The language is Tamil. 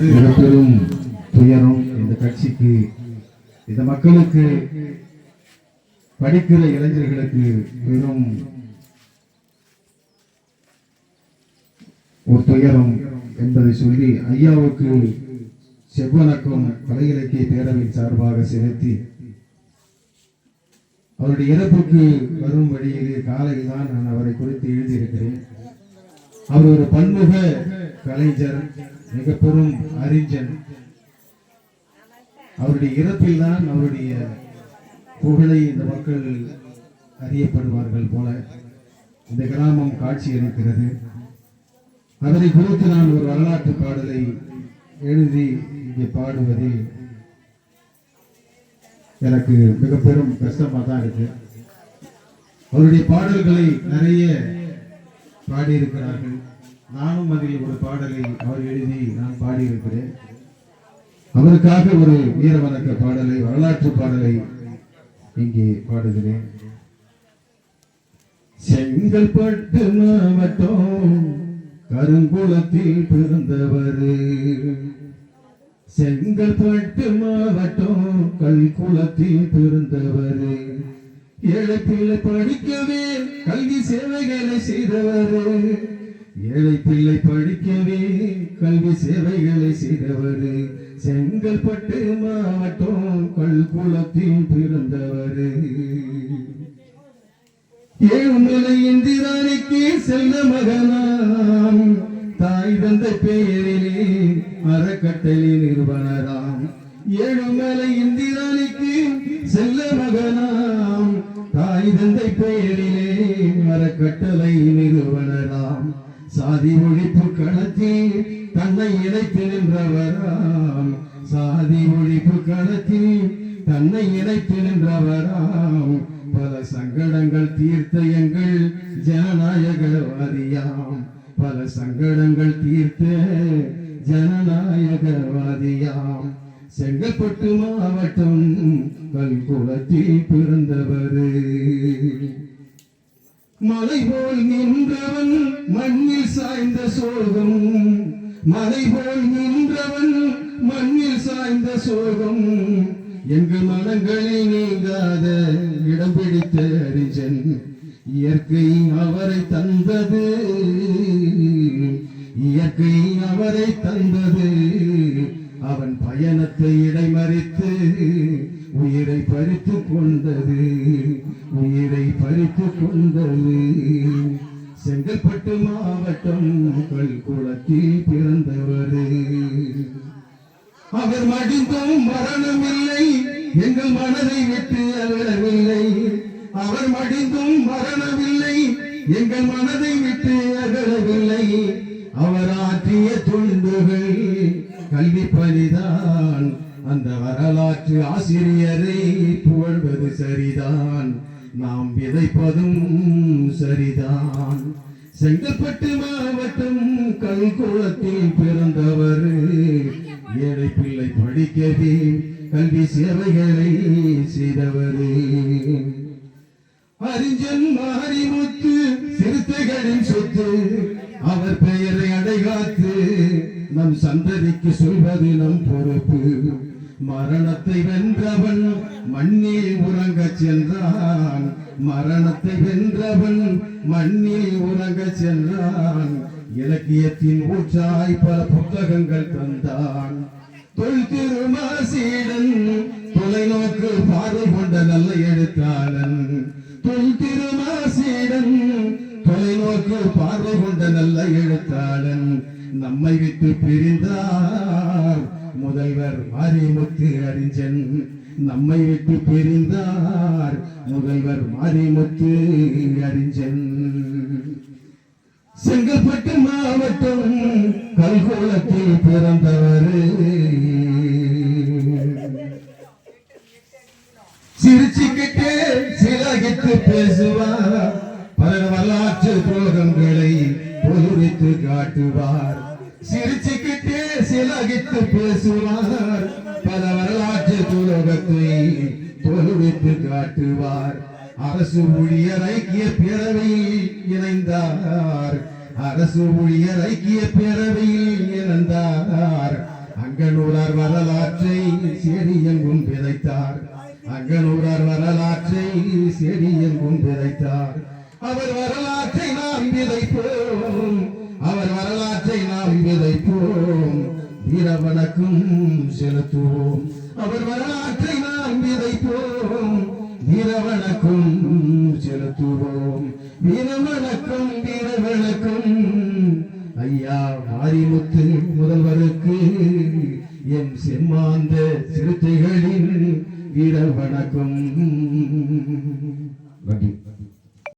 மிகப்பெரும் துயரம் இந்த கட்சிக்கு, இந்த மக்களுக்கு, படிக்கிற இளைஞர்களுக்கு பெரும் ஒரு துயரம் என்பதை சொல்லி ஐயாவுக்கு செவ்வணக்கம் கலை இலக்கிய பேரவையின் சார்பாக செலுத்தி அவருடைய இறப்புக்கு வரும் வழியிலே காலையில் தான் நான் அவரை குறித்து எழுதியிருக்கிறேன். அவர் ஒரு பன்முக கலைஞர், மிக பெரும் அறிஞன். அவருடைய இறப்பில் தான் அவருடைய புகழை இந்த மக்கள் அறியப்படுவார்கள் போல இந்த கிராமம் காட்சி அளிக்கிறது. அதனை குறித்து நான் ஒரு வரலாற்று பாடலை எழுதி இங்கே பாடுவதில் எனக்கு மிக பெரும் கஷ்டமா தான் இருக்கு. அவருடைய பாடல்களை நிறைய பாடியிருக்கிறார்கள். நானும் அதில் ஒரு பாடலை அவர் எழுதி நான் பாடியிருக்கிறேன். அவருக்காக ஒரு வீரவணக்க பாடலை, வரலாற்று பாடலை இங்கே பாடுகிறேன். செங்கல்பட்டு மாவட்டம் கருங்குளத்தில் பிறந்தவர், செங்கல்பட்டு மாவட்டம் கல்குளத்தில் பிறந்தவர், ஏழை பிள்ளை படிக்கவே கல்வி சேவைகளை செய்தவர், ஏழை பிள்ளை படிக்கவே கல்வி சேவைகளை செய்தவர், செங்கல்பட்டு மாவட்டம் கல்குளத்தில் பிறந்தவர். ஏழுமலை இந்திராணிக்கு செல்ல மகனாம், தாய் தந்த பெயரிலே அறக்கட்டளை நிறுவனராம். ஏழுமலை இந்திராணிக்கு செல்ல மகனாம், தாய் தந்தை பெயரிலே அறக்கட்டளை நிறுவனராம். சாதி ஒழிப்பு களத்தில் தன்னை இணைத்து நின்றவராம், சாதி ஒழிப்பு களத்தில் தன்னை இணைத்து நின்றவராம். பல சங்கடங்கள் தீர்த்த எங்கள் ஜனநாயகவாதியாம், பல சங்கடங்கள் தீர்த்த ஜனநாயகவாதியாம். செங்கல்பட்டு மாவட்டம் கல்குளத்தில் பிறந்தவர், மலை போல் நின்றவன் மண்ணில் சாய்ந்த சோகம், மலை போல் நின்றவன் மண்ணில் சாய்ந்த சோகம். எங்கள் மனங்களில் நீங்காத இடம் பிடித்த அறிஞன், இயற்கை அவரை தந்தது, இயற்கை அவரை தந்தது. அவன் பயணத்தை இடைமறித்து உயிரை பறித்து கொண்டது, உயிரை பறித்து கொண்டது. செங்கல்பட்டு மாவட்டம் கல்குளத்தில் பிறந்தவர், அவர் மடிந்தும் மரணமில்லை, எங்கள் மனதை விட்டு அகலவில்லை. அவர் மடிந்தும் மரணமில்லை, எங்கள் மனதை விட்டு அகலவில்லை. அவர் ஆற்றிய தொண்டுகள் கல்வி பணிதான், அந்த வரலாற்று ஆசிரியரை புகழ்வது சரிதான், நாம் விதைப்பதும் சரிதான். செங்கல்பட்டு மாவட்டம் கல்குளத்தில் பிறந்தவர், ஏழை பிள்ளை படிக்கவே கல்வி சேவைகளை செய்தவர். அறிஞன் மாரிமுத்து சிறுத்தைகளின் சொத்து, அவர் பெயரை அடைகாத்து நம் சந்ததிக்கு சொல்வது நம் பொறுப்பு. மரணத்தை வென்றவன் மண்ணில் உறங்க சென்றான், மரணத்தை வென்றவன் மண்ணில் உறங்க சென்றான். இலக்கியத்தின் ஊற்றாய் பல புத்தகங்கள் தந்தான். தொல் திருமாசீடன் தொலைநோக்கு பார்வை கொண்ட நல்ல எழுத்தாளன், தொல் திருமாசீடன் தொலைநோக்கு பார்வை கொண்ட நல்ல எழுத்தாளன். நம்மை விட்டு பிரிந்தார் முதல்வர் மாரிமுத்து அறிஞன், நம்மை விட்டு பிரிந்தார் முதல்வர் மாரிமுத்து அறிஞன். செங்கல்பட்டு மாவட்டம் கல்குளத்தில் பிறந்தவர், சிரிச்சுக்கிட்டே சிலகித்து பேசுவார், பல வரலாற்று துரோகங்களை பொருளித்து காட்டுவார். சிரிச்சுக்கிட்டே சிலகித்து பேசுவார், பல வரலாற்று துரோகத்தை பொருளித்து காட்டுவார். அரசு ஊழியர் ஐக்கிய பேரவையில் இணைந்தார், அரசு ஊழியர் ஐக்கிய பேரவையில் இணைந்தார். அங்கனூரார் வரலாற்றை செடியெங்கும் விதைத்தார். அங்கனூரார் வரலாற்றை செடியெங்கும் விதைத்தார். அவர் வரலாற்றை நாம் விதைப்போம். அவர் வரலாற்றை நாம் விதைப்போம். வீரவணக்கம் செலுத்துவோம். அவர் வரலாற்றை நாம் விதைப்போம். வீரவணக்கம் செலுத்துவோம். வீரவணக்கம் வீரவணக்கம் ஐயா மாரிமுத்து முதல்வருக்கு என் செம்மாந்த சிறுத்தைகளின் வீரவணக்கம். நன்றி.